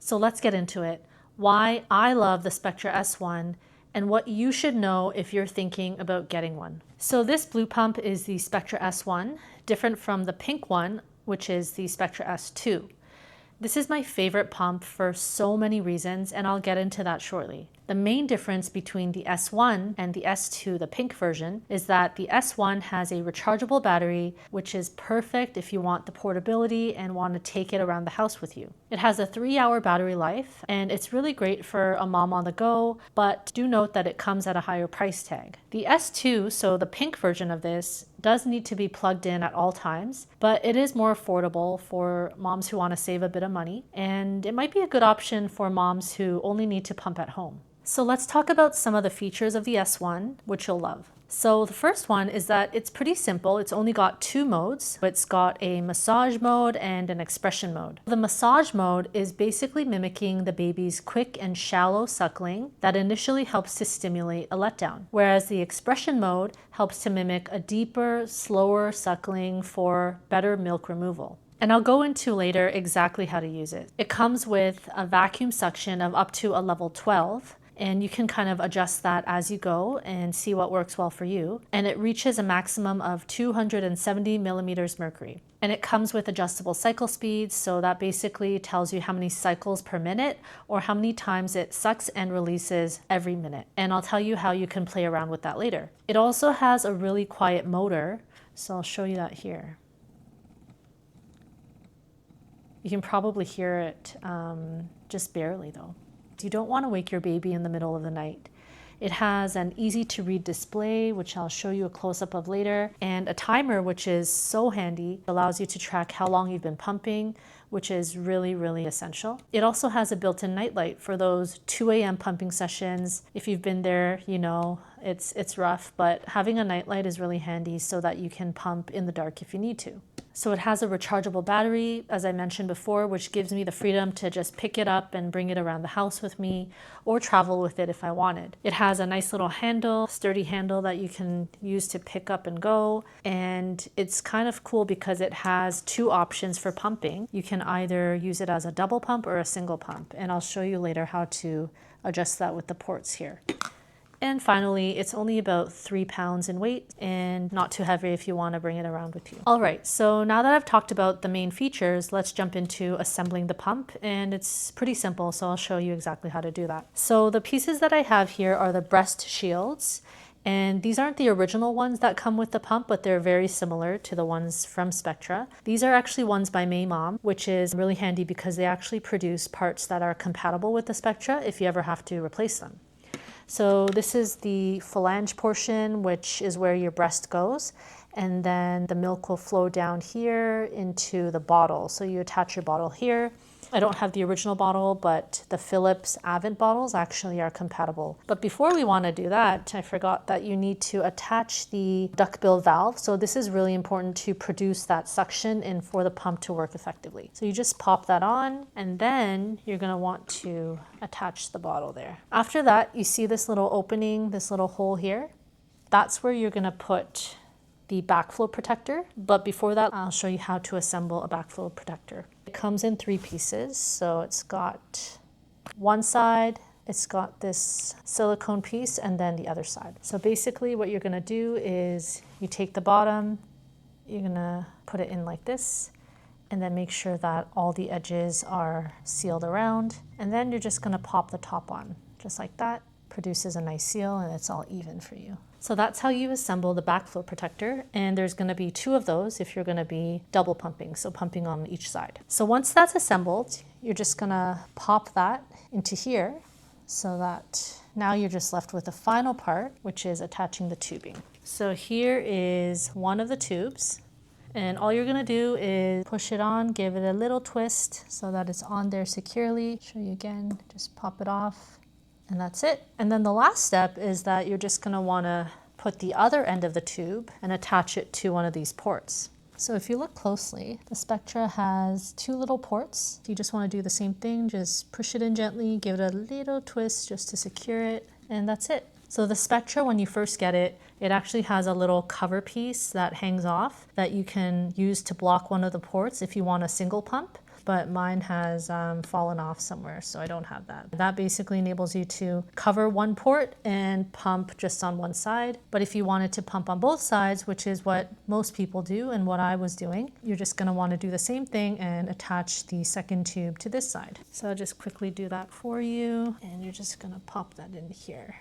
So let's get into it. Why I love the Spectra S1 and what you should know if you're thinking about getting one. So this blue pump is the Spectra S1, different from the pink one, which is the Spectra S2. This is my favorite pump for so many reasons, and I'll get into that shortly. The main difference between the S1 and the S2, the pink version, is that the S1 has a rechargeable battery, which is perfect if you want the portability and want to take it around the house with you. It has a 3-hour battery life, and it's really great for a mom on the go, but do note that it comes at a higher price tag. The S2, so the pink version of this, does need to be plugged in at all times, but it is more affordable for moms who want to save a bit of money, and it might be a good option for moms who only need to pump at home. So let's talk about some of the features of the S1, which you'll love. So the first one is that it's pretty simple. It's only got 2 modes. It's got a massage mode and an expression mode. The massage mode is basically mimicking the baby's quick and shallow suckling that initially helps to stimulate a letdown, whereas the expression mode helps to mimic a deeper, slower suckling for better milk removal. And I'll go into later exactly how to use it. It comes with a vacuum suction of up to a level 12. And you can kind of adjust that as you go and see what works well for you. And it reaches a maximum of 270 millimeters mercury. And it comes with adjustable cycle speeds, so that basically tells you how many cycles per minute or how many times it sucks and releases every minute. And I'll tell you how you can play around with that later. It also has a really quiet motor, so I'll show you that here. You can probably hear it just barely though. You don't want to wake your baby in the middle of the night. It has an easy to read display, which I'll show you a close-up of later, and a timer, which is so handy. It allows you to track how long you've been pumping, which is really, really essential. It also has a built-in nightlight for those 2 a.m. pumping sessions. If you've been there, you know it's rough, but having a nightlight is really handy so that you can pump in the dark if you need to. So it has a rechargeable battery, as I mentioned before, which gives me the freedom to just pick it up and bring it around the house with me or travel with it if I wanted. It has a nice little handle, sturdy handle that you can use to pick up and go. And it's kind of cool because it has 2 options for pumping. You can either use it as a double pump or a single pump. And I'll show you later how to adjust that with the ports here. And finally, it's only about 3 pounds in weight and not too heavy if you want to bring it around with you. All right, so now that I've talked about the main features, let's jump into assembling the pump. And it's pretty simple, so I'll show you exactly how to do that. So the pieces that I have here are the breast shields. And these aren't the original ones that come with the pump, but they're very similar to the ones from Spectra. These are actually ones by Mom, which is really handy because they actually produce parts that are compatible with the Spectra if you ever have to replace them. So this is the phalange portion, which is where your breast goes. And then the milk will flow down here into the bottle. So you attach your bottle here. I don't have the original bottle, but the Philips Avent bottles actually are compatible. But before we want to do that, I forgot that you need to attach the duckbill valve. So this is really important to produce that suction and for the pump to work effectively. So you just pop that on, and then you're going to want to attach the bottle there. After that, you see this little opening, this little hole here. That's where you're going to put the backflow protector, but before that, I'll show you how to assemble a backflow protector. It comes in 3 pieces, so it's got one side, it's got this silicone piece, and then the other side. So basically what you're gonna do is you take the bottom, you're gonna put it in like this, and then make sure that all the edges are sealed around, and then you're just gonna pop the top on, just like that. Produces a nice seal, and it's all even for you. So that's how you assemble the backflow protector, and there's going to be 2 of those if you're going to be double pumping, so pumping on each side. So once that's assembled, you're just going to pop that into here so that now you're just left with the final part, which is attaching the tubing. So here is one of the tubes, and all you're going to do is push it on, give it a little twist so that it's on there securely. Show you again, just pop it off. And that's it. And then the last step is that you're just gonna wanna put the other end of the tube and attach it to one of these ports. So if you look closely, the Spectra has 2 little ports. You just wanna do the same thing, just push it in gently, give it a little twist just to secure it, and that's it. So the Spectra, when you first get it, it actually has a little cover piece that hangs off that you can use to block one of the ports if you want a single pump. but mine has fallen off somewhere, so I don't have that. That basically enables you to cover one port and pump just on one side. But if you wanted to pump on both sides, which is what most people do and what I was doing, you're just going to want to do the same thing and attach the second tube to this side. So I'll just quickly do that for you, and you're just going to pop that in here.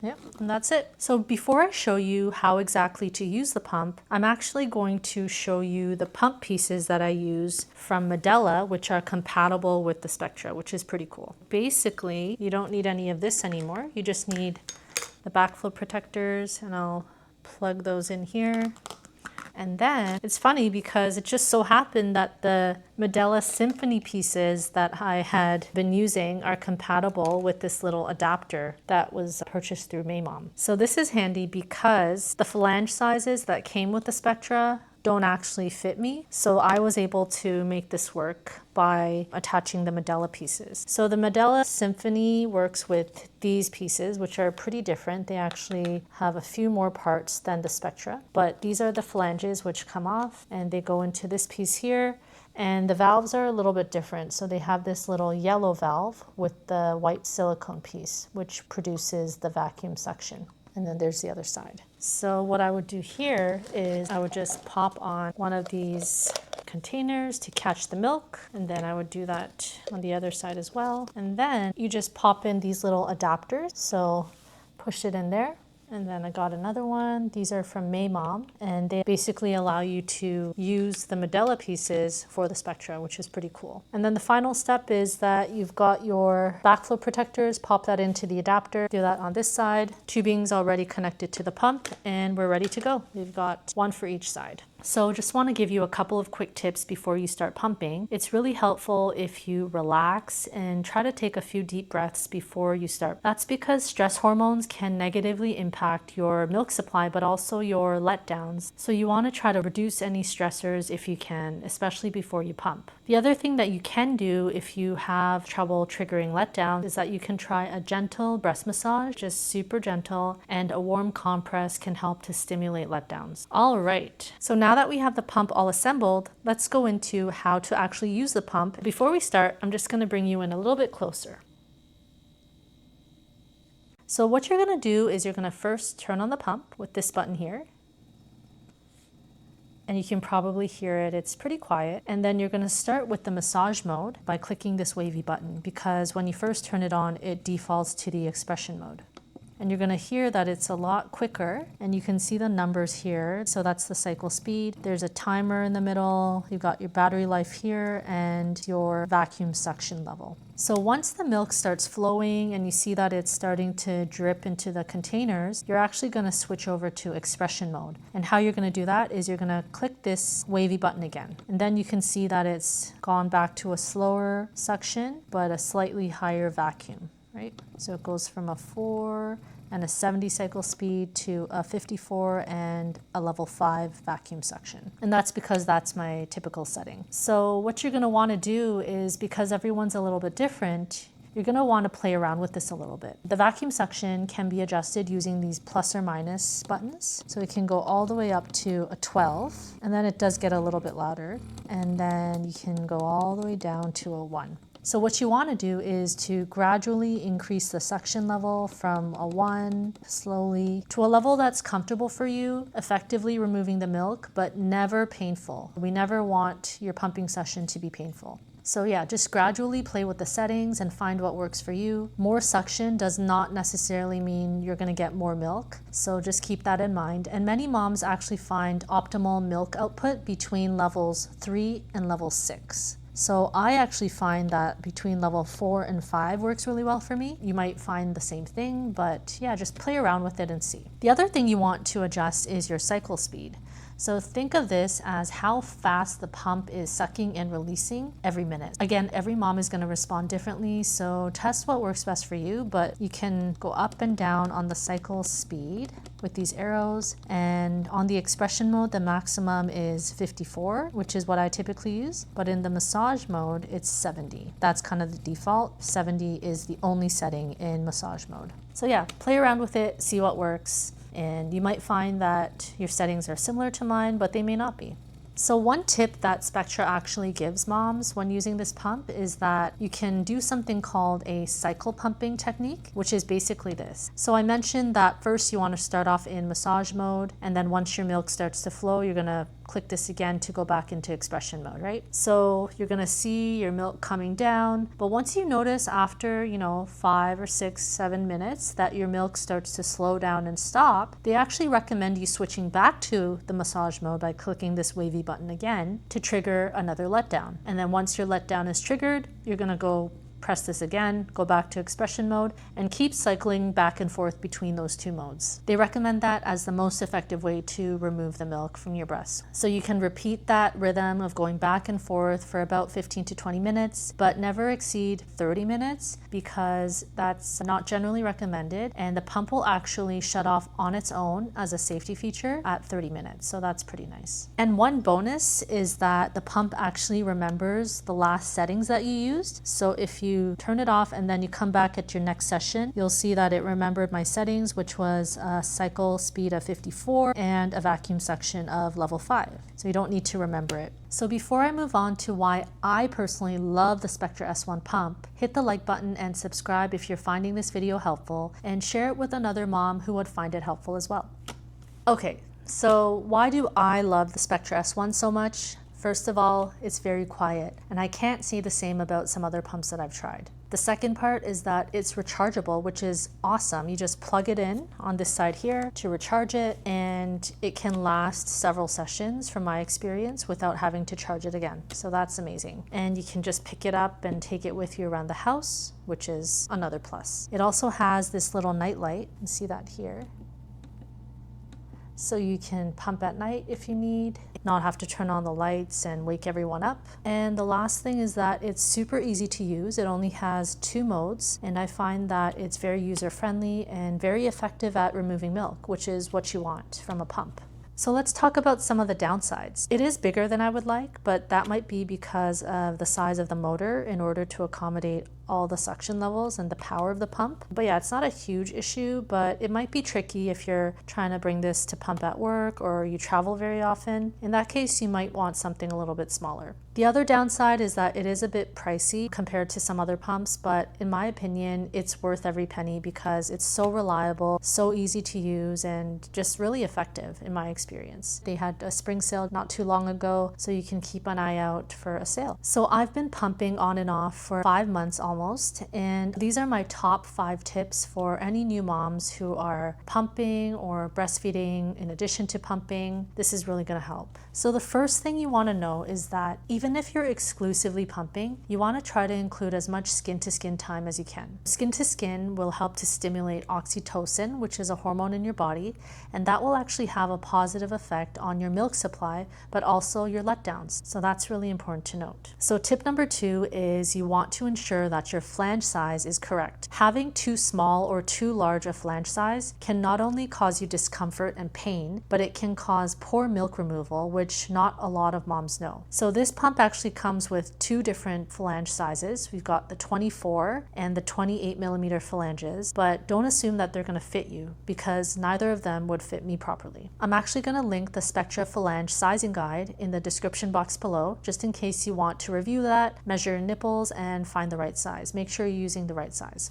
Yep, and that's it. So before I show you how exactly to use the pump, I'm actually going to show you the pump pieces that I use from Medela, which are compatible with the Spectra, which is pretty cool. Basically, you don't need any of this anymore. You just need the backflow protectors, and I'll plug those in here. And then it's funny because it just so happened that the Medela Symphony pieces that I had been using are compatible with this little adapter that was purchased through Maymom. So this is handy because the flange sizes that came with the Spectra don't actually fit me. So I was able to make this work by attaching the Medela pieces. So the Medela Symphony works with these pieces, which are pretty different. They actually have a few more parts than the Spectra, but these are the flanges which come off and they go into this piece here. And the valves are a little bit different. So they have this little yellow valve with the white silicone piece, which produces the vacuum suction. And then there's the other side. So what I would do here is I would just pop on one of these containers to catch the milk, and then I would do that on the other side as well. And then you just pop in these little adapters. So push it in there. And then I got another one. These are from Maymom, and they basically allow you to use the Medela pieces for the Spectra, which is pretty cool. And then the final step is that you've got your backflow protectors, pop that into the adapter, do that on this side. Tubing's already connected to the pump, and we're ready to go. We've got one for each side. So just want to give you a couple of quick tips before you start pumping. It's really helpful if you relax and try to take a few deep breaths before you start. That's because stress hormones can negatively impact your milk supply, but also your letdowns. So you want to try to reduce any stressors if you can, especially before you pump. The other thing that you can do if you have trouble triggering letdown is that you can try a gentle breast massage, just super gentle, and a warm compress can help to stimulate letdowns. All right, so now that we have the pump all assembled, let's go into how to actually use the pump. Before we start, I'm just going to bring you in a little bit closer. So what you're going to do is you're going to first turn on the pump with this button here. And you can probably hear it, it's pretty quiet. And then you're going to start with the massage mode by clicking this wavy button, because when you first turn it on, it defaults to the expression mode. And you're going to hear that it's a lot quicker, and you can see the numbers here. So that's the cycle speed. There's a timer in the middle. You've got your battery life here and your vacuum suction level. So once the milk starts flowing and you see that it's starting to drip into the containers, you're actually going to switch over to expression mode. And how you're going to do that is you're going to click this wavy button again. And then you can see that it's gone back to a slower suction, but a slightly higher vacuum. Right? So it goes from a 4 and a 70 cycle speed to a 54 and a level 5 vacuum suction. And that's because that's my typical setting. So what you're going to want to do is, because everyone's a little bit different, you're going to want to play around with this a little bit. The vacuum suction can be adjusted using these plus or minus buttons. So it can go all the way up to a 12, and then it does get a little bit louder. And then you can go all the way down to a 1. So what you want to do is to gradually increase the suction level from a 1 slowly to a level that's comfortable for you, effectively removing the milk, but never painful. We never want your pumping session to be painful. So yeah, just gradually play with the settings and find what works for you. More suction does not necessarily mean you're going to get more milk, so just keep that in mind. And many moms actually find optimal milk output between levels 3 and level 6. So I actually find that between level 4 and 5 works really well for me. You might find the same thing, but yeah, just play around with it and see. The other thing you want to adjust is your cycle speed. So think of this as how fast the pump is sucking and releasing every minute. Again, every mom is going to respond differently, so test what works best for you, but you can go up and down on the cycle speed with these arrows. And on the expression mode, the maximum is 54, which is what I typically use. But in the massage mode, it's 70. That's kind of the default. 70 is the only setting in massage mode. So yeah, play around with it, see what works. And you might find that your settings are similar to mine, but they may not be. So one tip that Spectra actually gives moms when using this pump is that you can do something called a cycle pumping technique, which is basically this. So I mentioned that first you want to start off in massage mode, and then once your milk starts to flow, you're going to click this again to go back into expression mode, right? So you're going to see your milk coming down, but once you notice after, 5 or 6, 7 minutes that your milk starts to slow down and stop, they actually recommend you switching back to the massage mode by clicking this wavy button again to trigger another letdown. And then once your letdown is triggered, you're going to go press this again, go back to expression mode, and keep cycling back and forth between those two modes. They recommend that as the most effective way to remove the milk from your breast. So you can repeat that rhythm of going back and forth for about 15 to 20 minutes, but never exceed 30 minutes because that's not generally recommended, and the pump will actually shut off on its own as a safety feature at 30 minutes. So that's pretty nice. And one bonus is that the pump actually remembers the last settings that you used. So if you turn it off and then you come back at your next session, you'll see that it remembered my settings, which was a cycle speed of 54 and a vacuum suction of level 5. So you don't need to remember it. So before I move on to why I personally love the Spectra S1 pump, hit the like button and subscribe if you're finding this video helpful, and share it with another mom who would find it helpful as well. Okay, so why do I love the Spectra S1 so much? First of all, it's very quiet, and I can't say the same about some other pumps that I've tried. The second part is that it's rechargeable, which is awesome. You just plug it in on this side here to recharge it, and it can last several sessions from my experience without having to charge it again. So that's amazing. And you can just pick it up and take it with you around the house, which is another plus. It also has this little night light. You see that here. So you can pump at night if you need, not have to turn on the lights and wake everyone up. And the last thing is that it's super easy to use. It only has 2 modes, and I find that it's very user-friendly and very effective at removing milk, which is what you want from a pump. So let's talk about some of the downsides. It is bigger than I would like, but that might be because of the size of the motor in order to accommodate all the suction levels and the power of the pump. But yeah, it's not a huge issue, but it might be tricky if you're trying to bring this to pump at work or you travel very often. In that case, you might want something a little bit smaller. The other downside is that it is a bit pricey compared to some other pumps, but in my opinion, it's worth every penny because it's so reliable, so easy to use, and just really effective in my experience. They had a spring sale not too long ago, so you can keep an eye out for a sale. So I've been pumping on and off for 5 months almost, and these are my top 5 tips for any new moms who are pumping or breastfeeding in addition to pumping. This is really going to help. So the first thing you want to know is that even if you're exclusively pumping, you want to try to include as much skin-to-skin time as you can. Skin-to-skin will help to stimulate oxytocin, which is a hormone in your body, and that will actually have a positive effect on your milk supply, but also your letdowns. So that's really important to note. So tip number 2 is you want to ensure that your flange size is correct. Having too small or too large a flange size can not only cause you discomfort and pain, but it can cause poor milk removal, which not a lot of moms know. So this pump actually comes with 2 different flange sizes. We've got the 24 and the 28 millimeter phalanges, but don't assume that they're going to fit you because neither of them would fit me properly. I'm actually going to link the Spectra phalange sizing guide in the description box below, just in case you want to review that, measure your nipples, and find the right size. Make sure you're using the right size.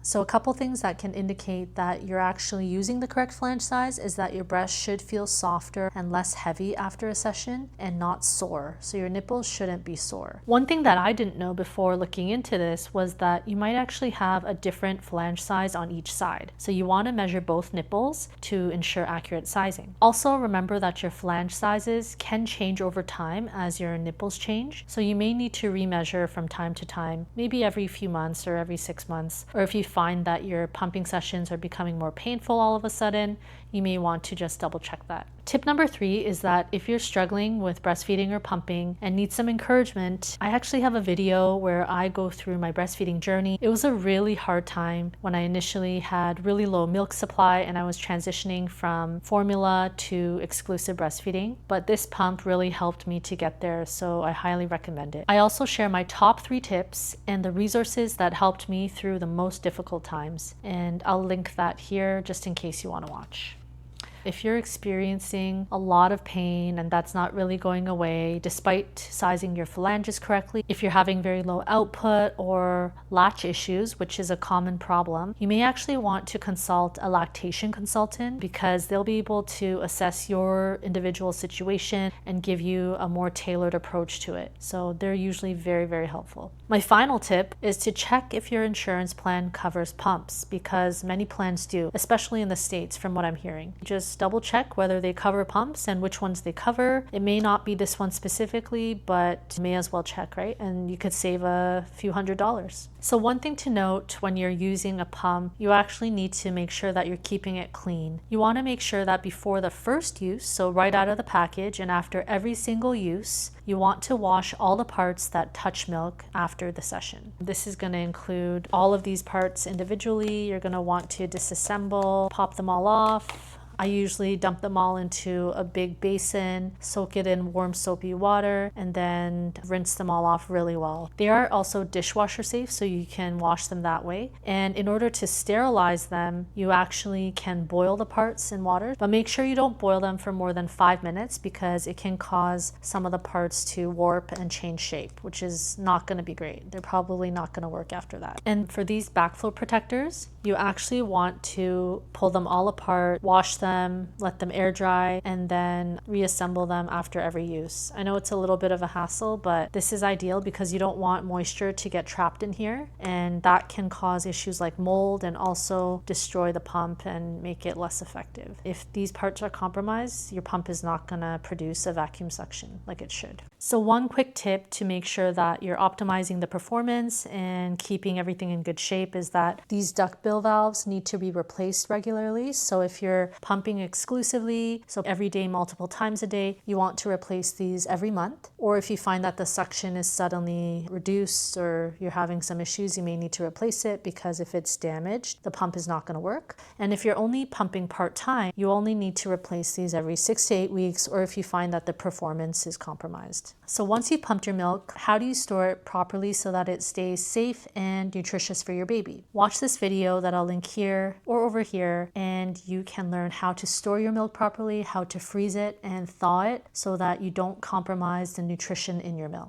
So a couple things that can indicate that you're actually using the correct flange size is that your breast should feel softer and less heavy after a session and not sore. So your nipples shouldn't be sore. One thing that I didn't know before looking into this was that you might actually have a different flange size on each side. So you want to measure both nipples to ensure accurate sizing. Also remember that your flange sizes can change over time as your nipples change. So you may need to remeasure from time to time, maybe every few months or every 6 months, or if you find that your pumping sessions are becoming more painful all of a sudden, you may want to just double check that. Tip number 3 is that if you're struggling with breastfeeding or pumping and need some encouragement, I actually have a video where I go through my breastfeeding journey. It was a really hard time when I initially had really low milk supply and I was transitioning from formula to exclusive breastfeeding, but this pump really helped me to get there, so I highly recommend it. I also share my top 3 tips and the resources that helped me through the most difficult times, and I'll link that here just in case you want to watch. If you're experiencing a lot of pain and that's not really going away despite sizing your phalanges correctly, if you're having very low output or latch issues, which is a common problem, you may actually want to consult a lactation consultant because they'll be able to assess your individual situation and give you a more tailored approach to it. So they're usually very, very helpful. My final tip is to check if your insurance plan covers pumps, because many plans do, especially in the States from what I'm hearing. Just double check whether they cover pumps and which ones they cover. It may not be this one specifically, but you may as well check, right? And you could save a few $100s. So one thing to note when you're using a pump, you actually need to make sure that you're keeping it clean. You want to make sure that before the first use, so right out of the package and after every single use, you want to wash all the parts that touch milk after the session. This is going to include all of these parts individually. You're going to want to disassemble, pop them all off. I usually dump them all into a big basin, soak it in warm soapy water, and then rinse them all off really well. They are also dishwasher safe, so you can wash them that way. And in order to sterilize them, you actually can boil the parts in water, but make sure you don't boil them for more than 5 minutes because it can cause some of the parts to warp and change shape, which is not going to be great. They're probably not going to work after that. And for these backflow protectors, you actually want to pull them all apart, wash them, let them air dry, and then reassemble them after every use. I know it's a little bit of a hassle, but this is ideal because you don't want moisture to get trapped in here, and that can cause issues like mold and also destroy the pump and make it less effective. If these parts are compromised, your pump is not going to produce a vacuum suction like it should. So one quick tip to make sure that you're optimizing the performance and keeping everything in good shape is that these duckbill valves need to be replaced regularly. So if you're pumping exclusively, so every day, multiple times a day, you want to replace these every month. Or if you find that the suction is suddenly reduced or you're having some issues, you may need to replace it because if it's damaged, the pump is not going to work. And if you're only pumping part-time, you only need to replace these every 6 to 8 weeks, or if you find that the performance is compromised. So once you've pumped your milk, how do you store it properly so that it stays safe and nutritious for your baby? Watch this video that I'll link here or over here, and you can learn how to store your milk properly, how to freeze it and thaw it so that you don't compromise the nutrition in your milk.